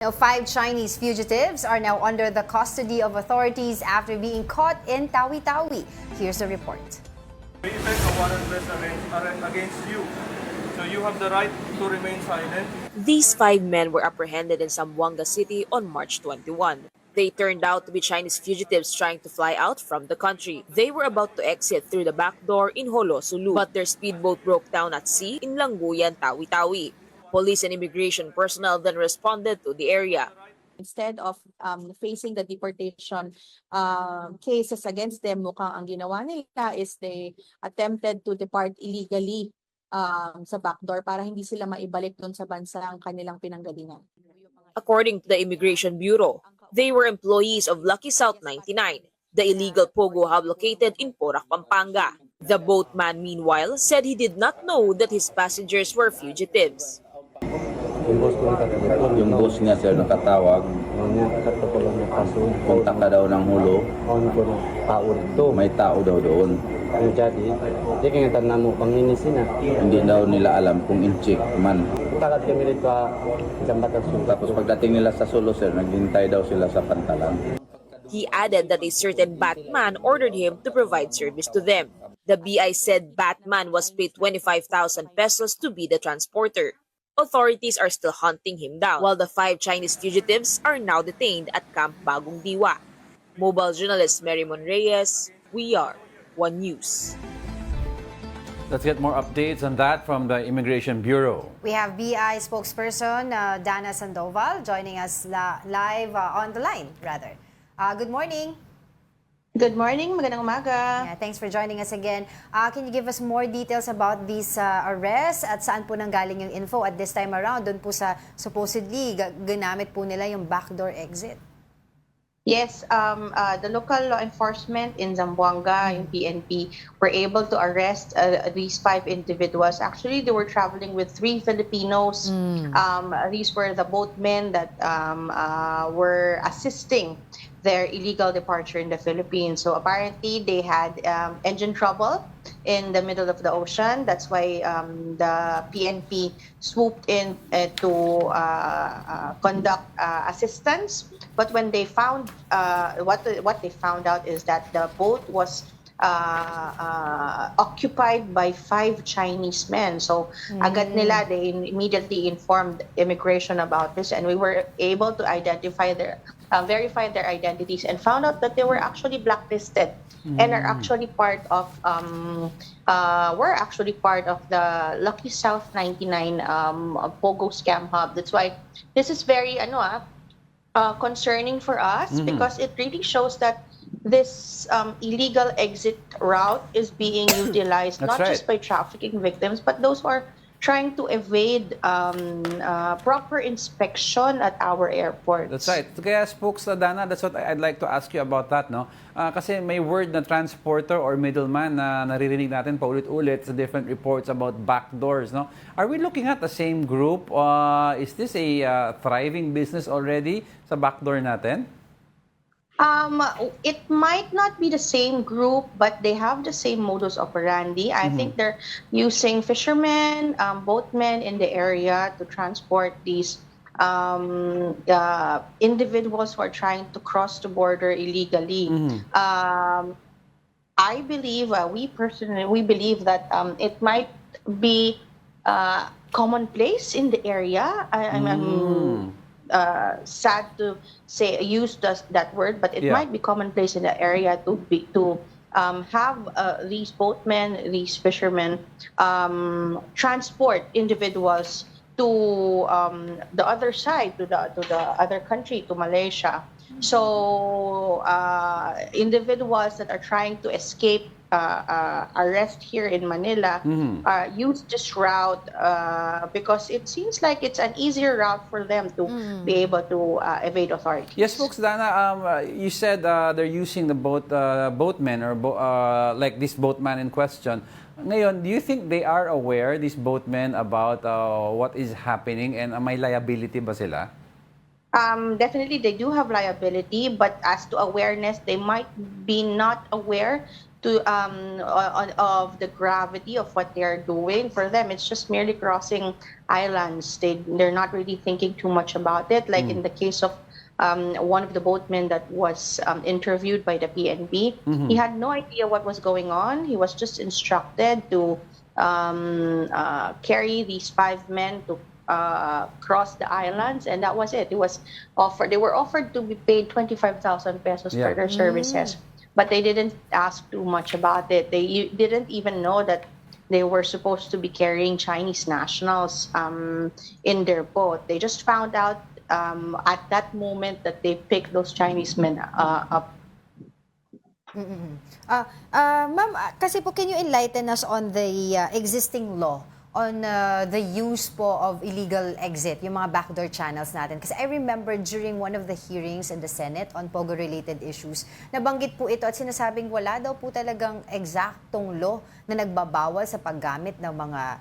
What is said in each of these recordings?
Now, 5 Chinese fugitives are now under the custody of authorities after being caught in Tawi-Tawi. Here's the report. We effect a warrantless arrest against you, so you have the right to remain silent. These 5 men were apprehended in Zamboanga City on March 21. They turned out to be Chinese fugitives trying to fly out from the country. They were about to exit through the back door in Jolo, Sulu, but their speedboat broke down at sea in Languyan, Tawi-Tawi. Police and immigration personnel then responded to the area. Instead of facing the deportation cases against them, mukhang ang ginawa nila is they attempted to depart illegally sa backdoor para hindi sila maibalik doon sa bansang kanilang pinanggalingan. According to the Immigration Bureau, they were employees of Lucky South 99, the illegal POGO hub located in Porac, Pampanga. The boatman, meanwhile, said he did not know that his passengers were fugitives. Yung boss niya sir nakatawag, punta ka daw ng hulo, may tao daw doon. Hindi daw nila alam kung inchik man. Tapos pagdating nila sa Sulu sir, naghintay daw sila sa pantalan. He added that a certain Batman ordered him to provide service to them. The BI said Batman was paid 25,000 pesos to be the transporter. Authorities are still hunting him down, while the 5 Chinese fugitives are now detained at Camp Bagong Diwa. Mobile journalist Mary Reyes, we are One News. Let's get more updates on that from the Immigration Bureau. We have BI spokesperson Dana Sandoval joining us live on the line, rather. Good morning. Good morning, magandang umaga. Yeah, thanks for joining us again. Can you give us more details about these arrests at saan po nanggaling yung info at this time around doon po sa supposedly ginamit po nila yung backdoor exit? Yes, the local law enforcement in Zamboanga, yung PNP, were able to arrest these 5 individuals. Actually, they were traveling with 3 Filipinos. These were the boatmen that were assisting their illegal departure in the Philippines. So apparently, they had engine trouble in the middle of the ocean. That's why the PNP swooped in to conduct assistance. But when they found what they found out is that the boat was occupied by 5 Chinese men. So agad nila, they immediately informed immigration about this, and we were able to identify verify their identities and found out that they were actually blacklisted and are actually part of the Lucky South 99 POGO scam hub. That's why this is very concerning for us because it really shows that this illegal exit route is being utilized not just by trafficking victims but those who are trying to evade proper inspection at our airports. That's right. Kaya spokes Dana, that's what I'd like to ask you about that, no? Kasi may word na transporter or middleman na naririnig natin paulit-ulit sa different reports about backdoors, no? Are we looking at the same group? Is this a thriving business already sa backdoor natin? It might not be the same group, but they have the same modus operandi. I think they're using fishermen, boatmen in the area to transport these individuals who are trying to cross the border illegally. I believe, we believe that it might be commonplace in the area. I'm sad to use that word, but it might be commonplace in the area to have these boatmen, these fishermen, transport individuals to the other side, to the other country, to Malaysia. So individuals that are trying to escape arrest here in Manila use this route because it seems like it's an easier route for them to be able to evade authorities. Yes, folks, Dana, you said they're using the boatmen or like this boatman in question. Ngayon, do you think they are aware, these boatmen, about what is happening and may liability ba sila? Definitely, they do have liability, but as to awareness, they might be not aware of the gravity of what they are doing. For them, it's just merely crossing islands. They're not really thinking too much about it. Like in the case of one of the boatmen that was interviewed by the PNP, he had no idea what was going on. He was just instructed to carry these 5 men to cross the islands, and that was it. It was offered. They were offered to be paid 25,000 pesos for their services, but they didn't ask too much about it. They didn't even know that they were supposed to be carrying Chinese nationals in their boat. They just found out at that moment that they picked those Chinese men up. Ma'am, kasi po, can you enlighten us on the existing law on the use po of illegal exit, yung mga backdoor channels natin? Kasi I remember during one of the hearings in the Senate on POGO-related issues, nabanggit po ito at sinasabing wala daw po talagang eksaktong law na nagbabawal sa paggamit ng mga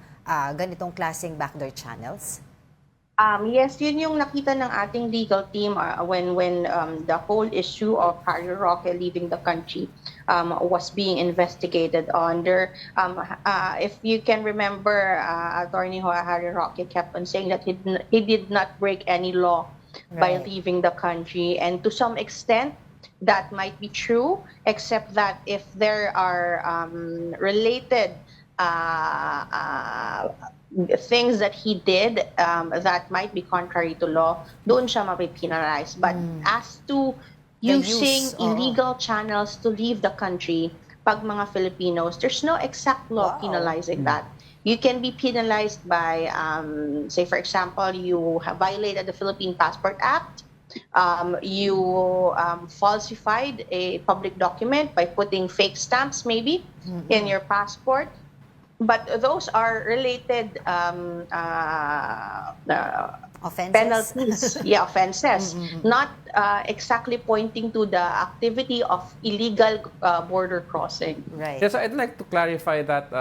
ganitong klaseng backdoor channels. Yes, yun yung nakita ng ating legal team when the whole issue of Harry Roque leaving the country was being investigated under. If you can remember, Attorney Harry Roque kept on saying that he did not break any law by leaving the country, and to some extent that might be true, except that if there are related things that he did that might be contrary to law, doon siya mapipenalize. But as to using illegal channels to leave the country, pag mga Filipinos, there's no exact law penalizing that. You can be penalized by, say for example, you have violated the Philippine Passport Act, you falsified a public document by putting fake stamps maybe in your passport. But those are related Offenses? penalties, offenses, not exactly pointing to the activity of illegal border crossing. Right. Yes, I'd like to clarify that,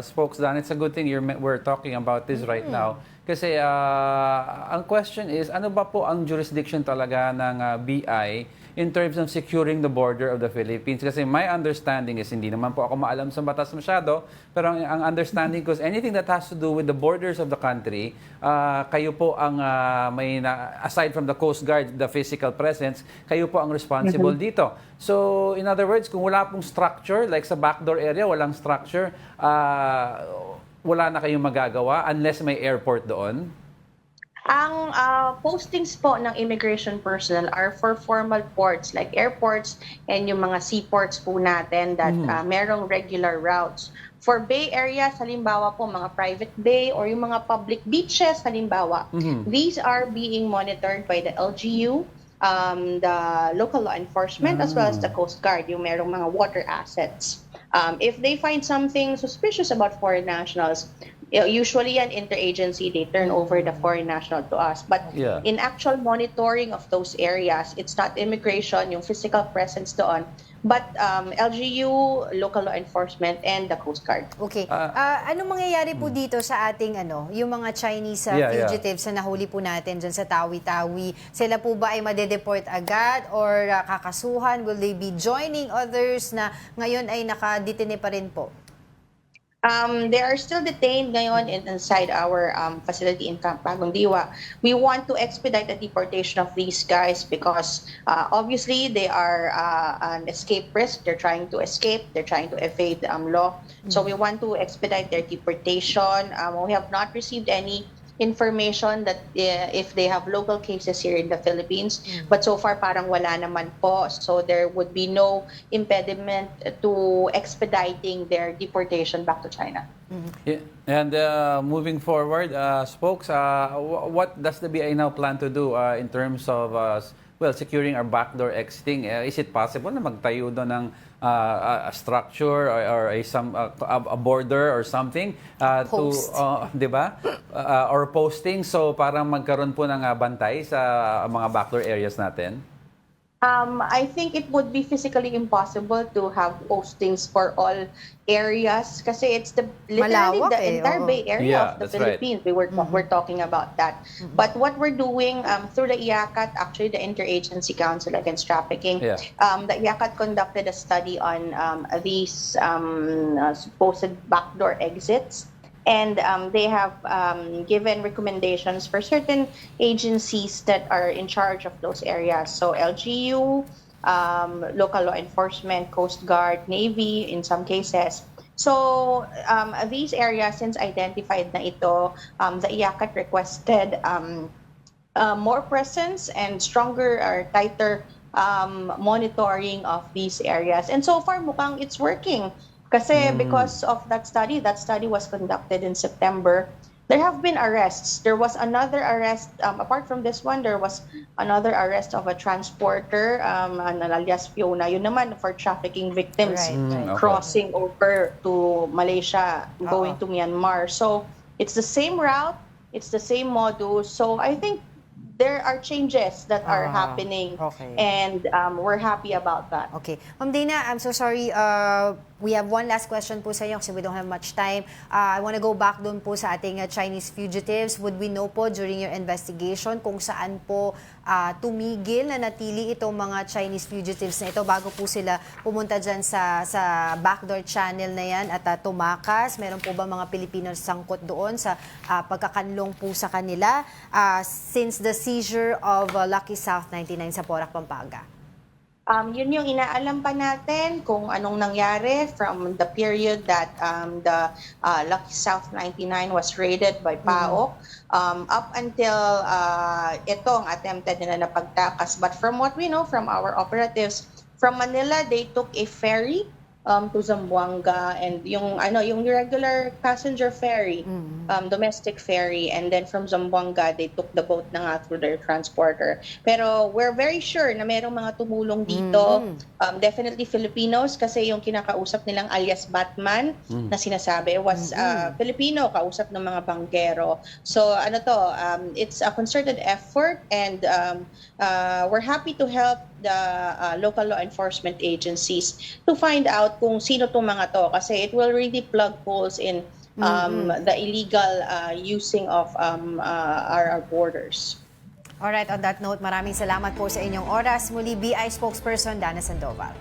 spokesperson. It's a good thing we're talking about this right now. Kasi ang question is, ano ba po ang jurisdiction talaga ng BI in terms of securing the border of the Philippines? Kasi my understanding is, hindi naman po ako maalam sa batas masyado, pero ang understanding ko is anything that has to do with the borders of the country, kayo po ang aside from the Coast Guard, the physical presence, kayo po ang responsible dito. So, in other words, kung wala pong structure, like sa backdoor area, walang structure, wala na kayong magagawa unless may airport doon? Ang postings po ng immigration personnel are for formal ports like airports and yung mga seaports po natin that merong regular routes. For bay areas, halimbawa po mga private bay or yung mga public beaches, halimbawa, these are being monitored by the LGU, the local law enforcement, as well as the Coast Guard, yung merong mga water assets. If they find something suspicious about foreign nationals, usually an interagency, they turn over the foreign national to us. But in actual monitoring of those areas, it's not immigration, yung physical presence doon, but LGU, local law enforcement, and the Coast Guard. Okay. Anong mangyayari po dito sa ating yung mga Chinese fugitives na nahuli po natin dyan sa Tawi-Tawi? Sila po ba ay madedeport agad or kakasuhan? Will they be joining others na ngayon ay nakadetine pa rin po? They are still detained ngayon inside our facility in Camp Bagong Diwa. We want to expedite the deportation of these guys because obviously they are an escape risk. They're trying to escape. They're trying to evade law. So we want to expedite their deportation. We have not received any information that if they have local cases here in the Philippines, but so far parang wala naman po, so there would be no impediment to expediting their deportation back to China. Yeah. And moving forward, Spokes, what does the BI now plan to do in terms of securing our backdoor exiting? Is it possible na magtayo doon ng a structure or a border or something to, di ba? Or posting, so parang magkaroon po ng bantay sa mga backdoor areas natin? I think it would be physically impossible to have postings for all areas kasi it's literally Malawak the entire oo. Bay Area Yeah, of the that's right. Philippines. We're talking about that. But what we're doing through the IACAT, actually the Interagency Council Against Trafficking, Yeah. the IACAT conducted a study on these supposed backdoor exits. And they have given recommendations for certain agencies that are in charge of those areas. So LGU, local law enforcement, Coast Guard, Navy in some cases. So these areas, since identified na ito, the IACAT requested more presence and stronger or tighter monitoring of these areas. And so far, mukhang it's working. Kasi because of that study was conducted in September, there have been arrests. There was another arrest, apart from this one, there was another arrest of a transporter, alias Fiona. Yun naman for trafficking victims Right. Okay. crossing over to Malaysia, going to Myanmar. So it's the same route, it's the same modus. So I think there are changes that are happening, okay. and we're happy about that. Okay. Ma'am Dana, I'm so sorry. We have one last question po sa inyo kasi we don't have much time. I want to go back doon po sa ating Chinese fugitives. Would we know po during your investigation kung saan po tumigil na natili itong mga Chinese fugitives na ito bago po sila pumunta dyan sa backdoor channel na yan at tumakas? Meron po ba mga Pilipino sangkot doon sa pagkakanlong po sa kanila since the seizure of Lucky South 99 sa Porac, Pampanga? Yun yung inaalam pa natin kung anong nangyari from the period that the Lucky South 99 was raided by PAOK up until itong attempted nila na pagtakas. But from what we know from our operatives, from Manila, they took a ferry to Zamboanga, and yung regular passenger ferry, domestic ferry, and then from Zamboanga they took the boat na nga through their transporter. Pero we're very sure na merong mga tumulong dito, definitely Filipinos, kasi yung kinakausap nilang alias Batman na sinasabi was Filipino, kausap ng mga bangkero. So it's a concerted effort, and we're happy to help the local law enforcement agencies to find out kung sino tong mga to, kasi it will really plug holes in the illegal using of our borders. Alright, on that note, maraming salamat po sa inyong oras. Muli, BI spokesperson Dana Sandoval.